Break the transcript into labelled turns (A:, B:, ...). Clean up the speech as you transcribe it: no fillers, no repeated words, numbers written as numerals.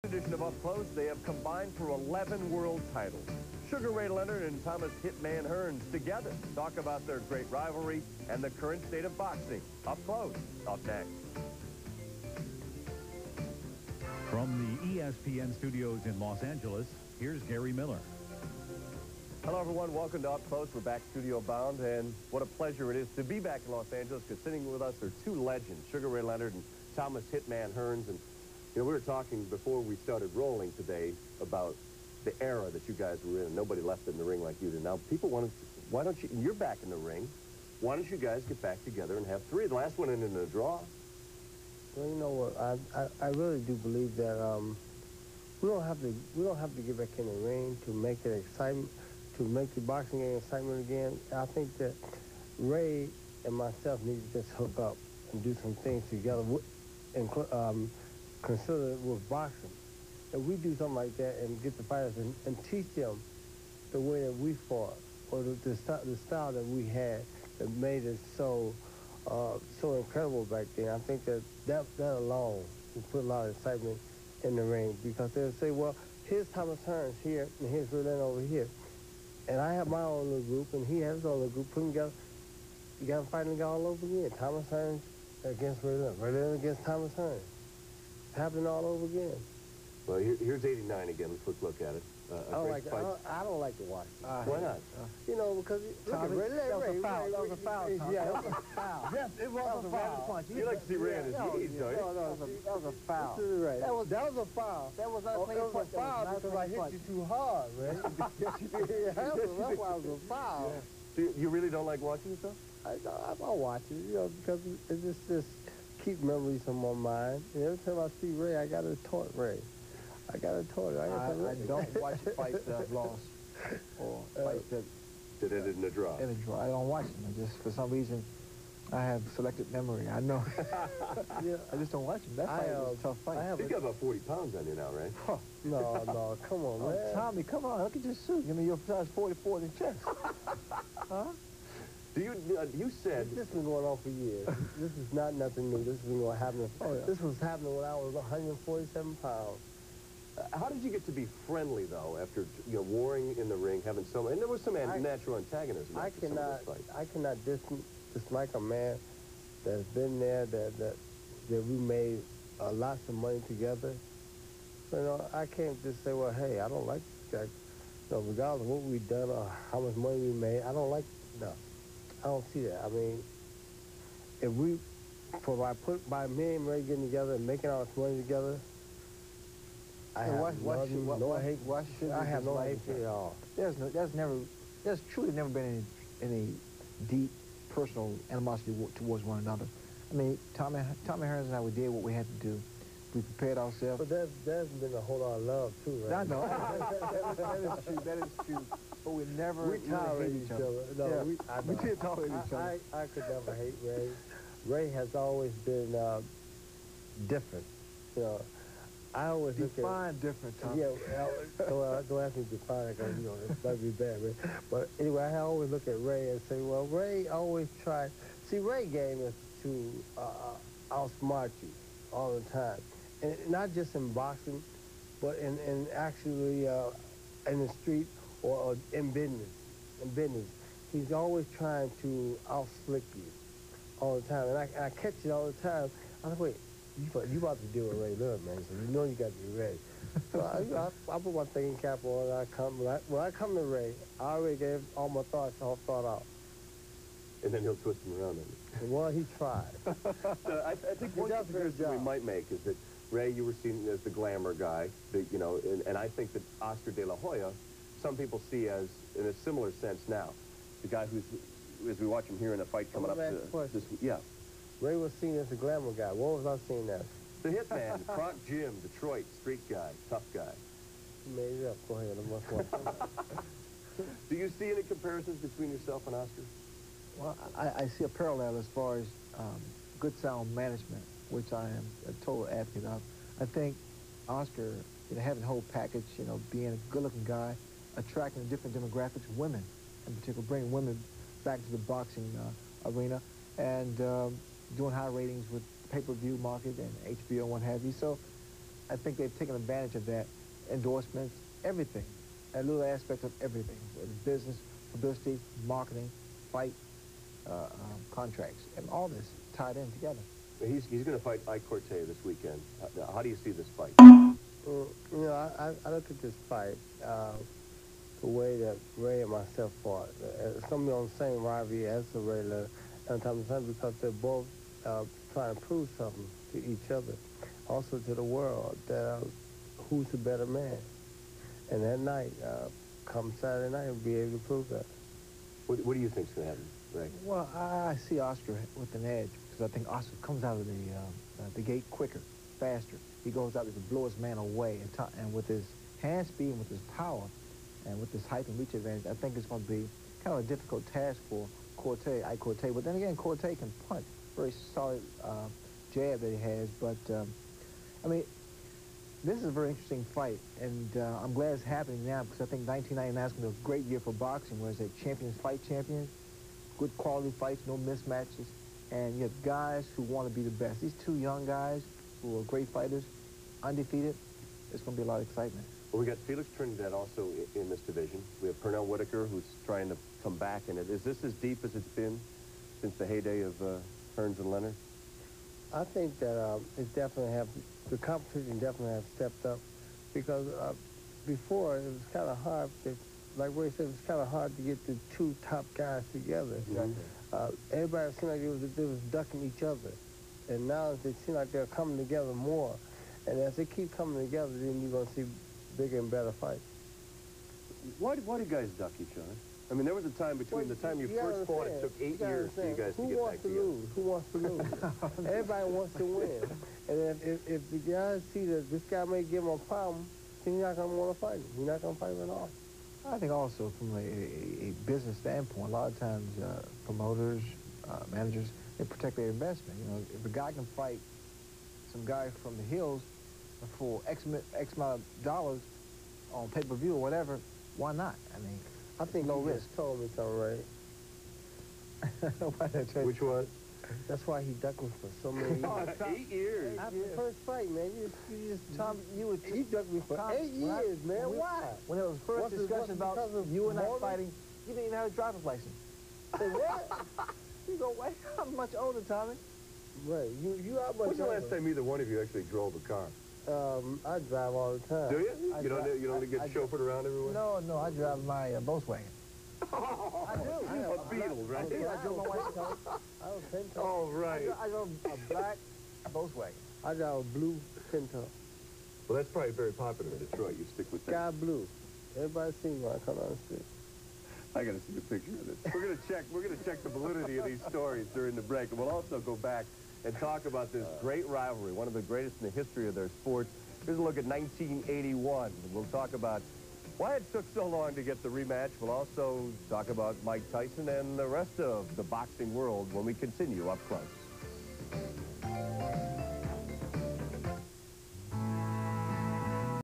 A: Edition of Up Close, they have combined for 11 world titles. Sugar Ray Leonard and Thomas Hitman Hearns together talk about their great rivalry and the current state of boxing. Up Close, up next.
B: From the ESPN studios in Los Angeles, here's Gary Miller.
A: Hello, everyone. Welcome to Up Close. We're back studio bound, and what a pleasure it is to be back in Los Angeles, because sitting with us are two legends, Sugar Ray Leonard and Thomas Hitman Hearns. And you know, we were talking before we started rolling today about the era that you guys were in, and nobody left in the ring like you did. Now, people want to, why don't you, you're back in the ring, why don't you guys get back together and have three? The last one ended in a draw.
C: Well, you know what, I really do believe that we don't have to get back in the ring to make it excitement, to make the boxing game excitement again. I think that Ray and myself need to just hook up and do some things together and consider it with boxing. If we do something like that and get the fighters and teach them the way that we fought, or the style that we had that made it so incredible back then, I think that alone will put a lot of excitement in the ring, because they'll say, well, here's Thomas Hearns here, and here's Ray Leonard over here. And I have my own little group, and he has his own little group. Put them together, you got them fighting all over again. Thomas Hearns against Ray Leonard. Ray Leonard against Thomas Hearns. Happening all over again.
A: Well, here's 89 again. Let's quick look at it.
C: I don't like to watch it.
A: Why not?
C: You know, because look at Ray.
D: That was a foul. That was a foul.
C: Yeah, that was a foul.
D: Yes, it was a foul.
A: You like to see Ray on his knees, don't you?
C: No, that was a foul.
D: Right.
C: That was a foul.
D: That was not a
C: It was a foul because I hit you too hard, man. Yeah, that's why it was a foul.
A: So you really don't like watching stuff?
C: I'll watch it, you know, because it just keep memories on my mind. And every time I see Ray, I got to taunt Ray. I
D: don't watch fights that I've lost or fights
A: that ended in a draw.
D: In a draw. I don't watch them. Just for some reason, I have selective memory. I know.
C: Yeah,
D: I just don't watch them. That fight was a tough fight.
A: You've got about 40 pounds on you now, right?
D: Huh.
C: No, come on, man.
D: Tommy, come on. Look at your suit. Give me your size 44 in the chest. Huh?
A: You said...
C: This has been going on for years. This is not nothing new. This has been happening.
D: Oh, yeah.
C: This was happening when I was 147 pounds.
A: How did you get to be friendly, though, after, you know, warring in the ring, having some... And there was some natural antagonism after some of those fights.
C: I cannot dislike a man that's been there, that we made lots of money together. So, you know, I can't just say, well, hey, I don't like this guy. You know, regardless of what we've done or how much money we made, I don't like... No. I don't see that. I mean, if by me and Ray getting together and making all this money together, I have no hate. I have no hate for it at all.
D: There's truly never been any deep personal animosity towards one another. I mean, Tommy Hearns and I, we did what we had to do. We prepared ourselves.
C: But there's been a whole lot of love too, right?
D: I know. that is true. That is true. But we never
C: tolerate each other. No,
D: yeah. we did tolerate each other.
C: I could never hate Ray. Ray has always been different. You know, I always
D: define different. Tom.
C: Yeah, don't ask me to define it, because you know it might be bad, Ray. But anyway, I always look at Ray and say, well, Ray always tried. See, Ray game is to outsmart you all the time. And not just in boxing, but in actually in the street or in business. He's always trying to outslick you all the time. And I catch it all the time. I was like, wait, you about to deal with Ray Leonard, man, so you know you got to be ready. So I put my thinking cap on, and when I come to Ray, I already gave all my thoughts all thought out.
A: And then he'll twist them around on you.
C: Well, he tried.
A: So I think one comparison we might make is that Ray, you were seen as the glamour guy, you know, and I think that Oscar De La Hoya, some people see as, in a similar sense now, the guy who's, as we watch him here in a fight coming up to this week. Yeah.
C: Ray was seen as the glamour guy. What was I seen as?
A: The hitman, the Croc Jim, Detroit, street guy, tough guy.
C: You made it up. Go ahead. I must watch.
A: Do you see any comparisons between yourself and Oscar?
D: Well, I see a parallel as far as good sound management, which I am a total advocate of. I think Oscar, you know, having the whole package, you know, being a good-looking guy, attracting different demographics, women in particular, bringing women back to the boxing arena, and doing high ratings with pay-per-view market and HBO and what have you. So I think they've taken advantage of that. Endorsements, everything, a little aspect of everything, business, publicity, marketing, fight, contracts, and all this tied in together.
A: He's going to fight Ike Corte this weekend. How do you see this fight?
C: You know, I look at this fight the way that Ray and myself fought. It's going to be on the same rivalry as the Ray Leonard and Thomas Hunt because they're both trying to prove something to each other, also to the world, that who's the better man. And that night, come Saturday night, we'll be able to prove that.
A: What do you think's going to happen, Ray?
D: Well, I see Oscar with an edge because I think Oscar comes out of the gate quicker, faster. He goes out to blow his man away, and with his hand speed, and with his power, and with his height and reach advantage, I think it's going to be kind of a difficult task for Ike Corte. But then again, Corte can punch. Very solid jab that he has. But, I mean, this is a very interesting fight, and I'm glad it's happening now because I think 1999 is going to be a great year for boxing, where it's champions fight champions, good quality fights, no mismatches, and you have guys who want to be the best. These two young guys who are great fighters, undefeated, it's going to be a lot of excitement.
A: Well, we got Felix Trinidad also in this division. We have Pernell Whitaker, who's trying to come back in it. Is this as deep as it's been since the heyday of Hearns and Leonard?
C: I think that the competition definitely has stepped up because before it was kind of hard, like Ray said, it was kind of hard to get the two top guys together.
A: Exactly.
C: Everybody seemed like they was ducking each other. And now they seem like they're coming together more. And as they keep coming together, then you're going to see bigger and better fights.
A: Why do guys duck each other? I mean, there was a time between the time you first fought, it took 8 years for you guys to get back together.
C: Who wants to lose? Everybody wants to win. And if the guys see that this guy may give him a problem, then you're not going to want to fight him. You're not going to fight him at all.
D: I think also from a business standpoint, a lot of times promoters, managers, they protect their investment. You know, if a guy can fight some guy from the hills for X amount of dollars on pay-per-view or whatever, why not? I mean,
C: I think
D: no
C: you
D: risk.
C: just told me something, Ray.
A: Which one?
C: That's why he ducked me for so many years.
A: 8 years.
C: After the first fight, man,
D: Tom,
C: he ducked me for 8 years, man. Why?
D: When there was first discussion about you and I fighting, you didn't even have a driver's license. Say what? You go, wait, I'm much older, Tommy.
C: Right, you are much older.
A: When's the last time either one of you actually drove a car?
C: I drive all the time.
A: Do you? You don't get chauffeured around everywhere?
D: No, I drive my Volkswagen. I do.
A: A Beetle, right?
D: I drove my wife's car.
C: I was Pinto.
A: Oh, right.
D: I drove a black Volkswagen.
C: I drive a blue Pinto.
A: Well, that's probably very popular in Detroit. You stick with that.
C: Sky blue. Everybody sees when I come down the street.
A: I got to see a picture of this. We're gonna check the validity of these stories during the break, and we'll also go back and talk about this great rivalry, one of the greatest in the history of their sports. Here's a look at 1981. We'll talk about why it took so long to get the rematch. We'll also talk about Mike Tyson and the rest of the boxing world when we continue up close.